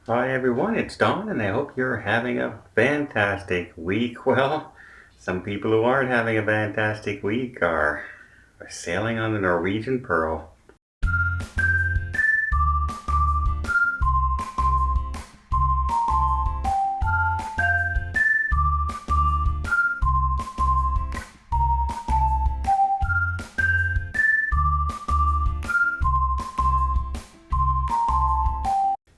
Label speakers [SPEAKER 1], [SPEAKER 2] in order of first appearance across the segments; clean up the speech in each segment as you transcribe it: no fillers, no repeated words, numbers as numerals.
[SPEAKER 1] Hi everyone, it's Don, and I hope you're having a fantastic week. Well, some people who aren't having a fantastic week are sailing on the Norwegian Pearl.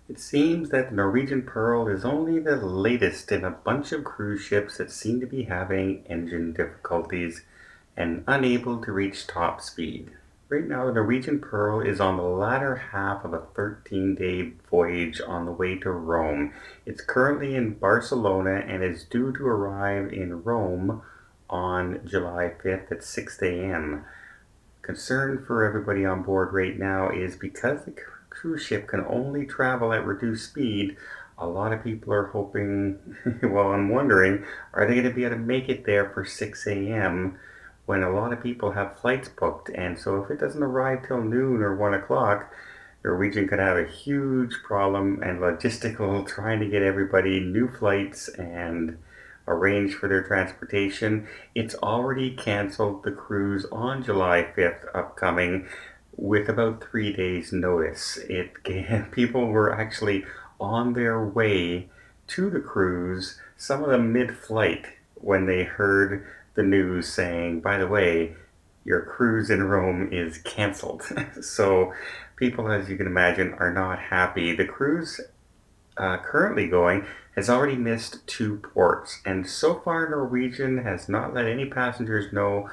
[SPEAKER 1] It seems that the Norwegian Pearl is only the latest in a bunch of cruise ships that seem to be having engine difficulties and unable to reach top speed. Right now, the Norwegian Pearl is on the latter half of a 13-day voyage on the way to Rome. It's currently in Barcelona and is due to arrive in Rome on July 5th at 6 a.m. Concern for everybody on board right now is because the cruise ship can only travel at reduced speed. A lot of people are hoping, well, I'm wondering, are they going to be able to make it there for 6 a.m. when a lot of people have flights booked? And so if it doesn't arrive till noon or 1 o'clock, Norwegian could have a huge problem and logistical trying to get everybody new flights and arrange for their transportation. It's already canceled the cruise on July 5th upcoming with about 3 days notice. People were actually on their way to the cruise, some of them mid-flight, when they heard the news saying, by the way, your cruise in Rome is canceled. So people, as you can imagine, are not happy. The cruise currently going has already missed two ports, and so far Norwegian has not let any passengers know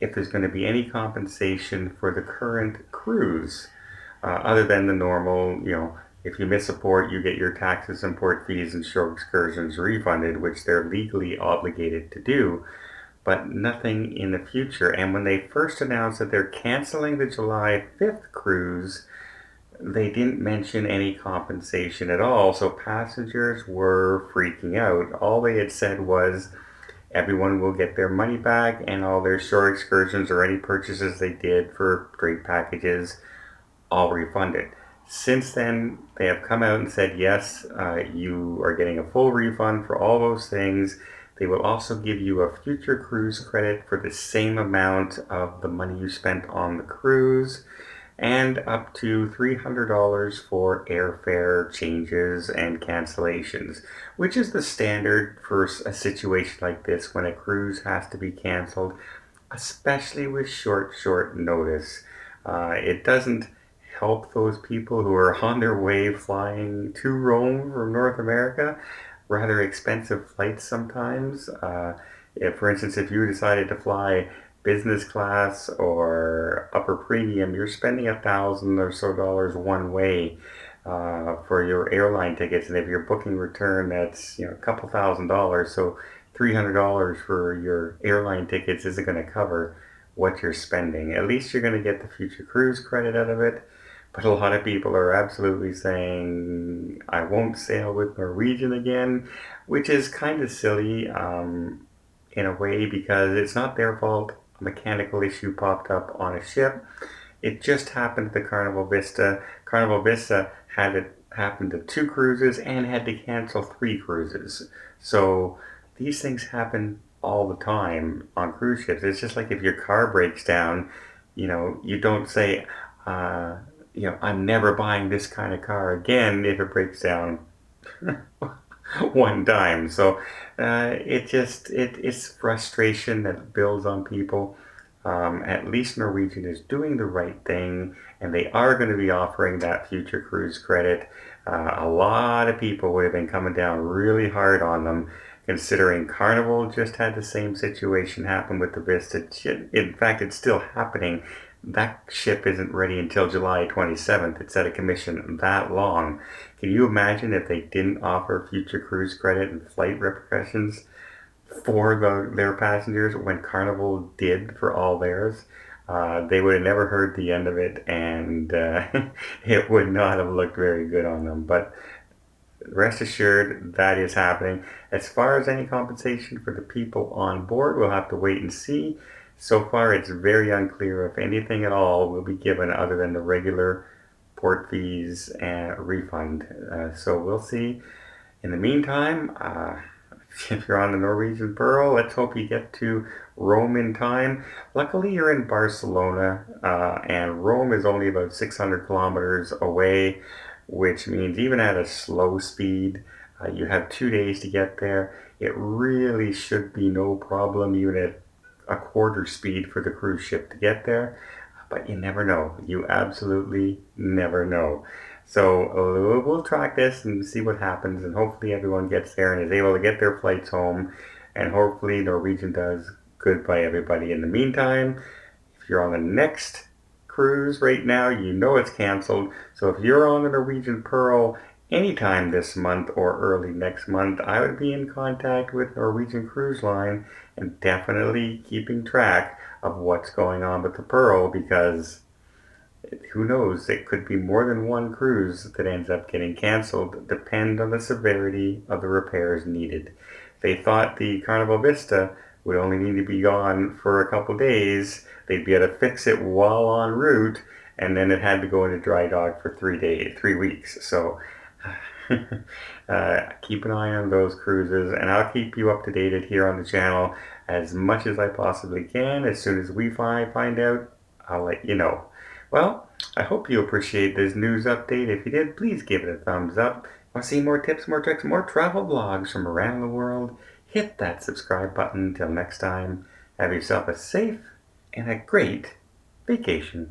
[SPEAKER 1] if there's going to be any compensation for the current cruise, other than the normal, if you miss a port, you get your taxes and port fees and shore excursions refunded, which they're legally obligated to do, but nothing in the future. And when they first announced that they're canceling the July 5th cruise, they didn't mention any compensation at all, so passengers were freaking out. All they had said was everyone will get their money back and all their shore excursions or any purchases they did for drink packages all refunded. Since then, they have come out and said, yes, you are getting a full refund for all those things. They will also give you a future cruise credit for the same amount of the money you spent on the cruise, and up to $300 for airfare changes and cancellations, which is the standard for a situation like this when a cruise has to be canceled, especially with short notice. It doesn't help those people who are on their way flying to Rome from North America. Rather expensive flights sometimes. If, for instance, if you decided to fly business class or upper premium, you're spending $1,000 or so one way for your airline tickets, and if you're booking return, that's a couple $1,000. So $300 for your airline tickets isn't going to cover what you're spending. At least you're going to get the future cruise credit out of it. But a lot of people are absolutely saying, I won't sail with Norwegian again, which is kind of silly in a way because it's not their fault. A mechanical issue popped up on a ship. It just happened to the Carnival Vista. Carnival Vista had it happen to two cruises and had to cancel three cruises. So these things happen all the time on cruise ships. It's just like if your car breaks down, you don't say, I'm never buying this kind of car again if it breaks down one time. So it's frustration that builds on people. At least Norwegian is doing the right thing, and they are going to be offering that future cruise credit. A lot of people would have been coming down really hard on them, considering Carnival just had the same situation happen with the Vista. In fact, it's still happening. That ship isn't ready until July 27th. It's out of commission that long. Can you imagine if they didn't offer future cruise credit and flight repercussions for their passengers when Carnival did for all theirs? They would have never heard the end of it, and it would not have looked very good on them. But rest assured, that is happening. As far as any compensation for the people on board, we'll have to wait and see. So far, it's very unclear if anything at all will be given other than the regular port fees and refund. So we'll see. In the meantime, if you're on the Norwegian Pearl, let's hope you get to Rome in time. Luckily, you're in Barcelona, and Rome is only about 600 kilometers away, which means even at a slow speed, you have 2 days to get there. It really should be no problem, even at a quarter speed for the cruise ship to get there. But you never know. You absolutely never know. So we'll track this and see what happens, and hopefully everyone gets there and is able to get their flights home, and hopefully Norwegian does good by everybody. In the meantime, if you're on the next cruise right now, you know it's canceled. So if you're on the Norwegian Pearl anytime this month or early next month, I would be in contact with Norwegian Cruise Line and definitely keeping track of what's going on with the Pearl, because who knows, it could be more than one cruise that ends up getting canceled, depend on the severity of the repairs needed. They thought the Carnival Vista would only need to be gone for a couple days. They'd be able to fix it while en route, and then it had to go into dry dock for 3 days, 3 weeks. So keep an eye on those cruises, and I'll keep you up to date here on the channel as much as I possibly can. As soon as we find out, I'll let you know. Well, I hope you appreciate this news update. If you did, please give it a thumbs up. Want to see more tips, more tricks, more travel vlogs from around the world? Hit that subscribe button. Till next time, have yourself a safe and a great vacation.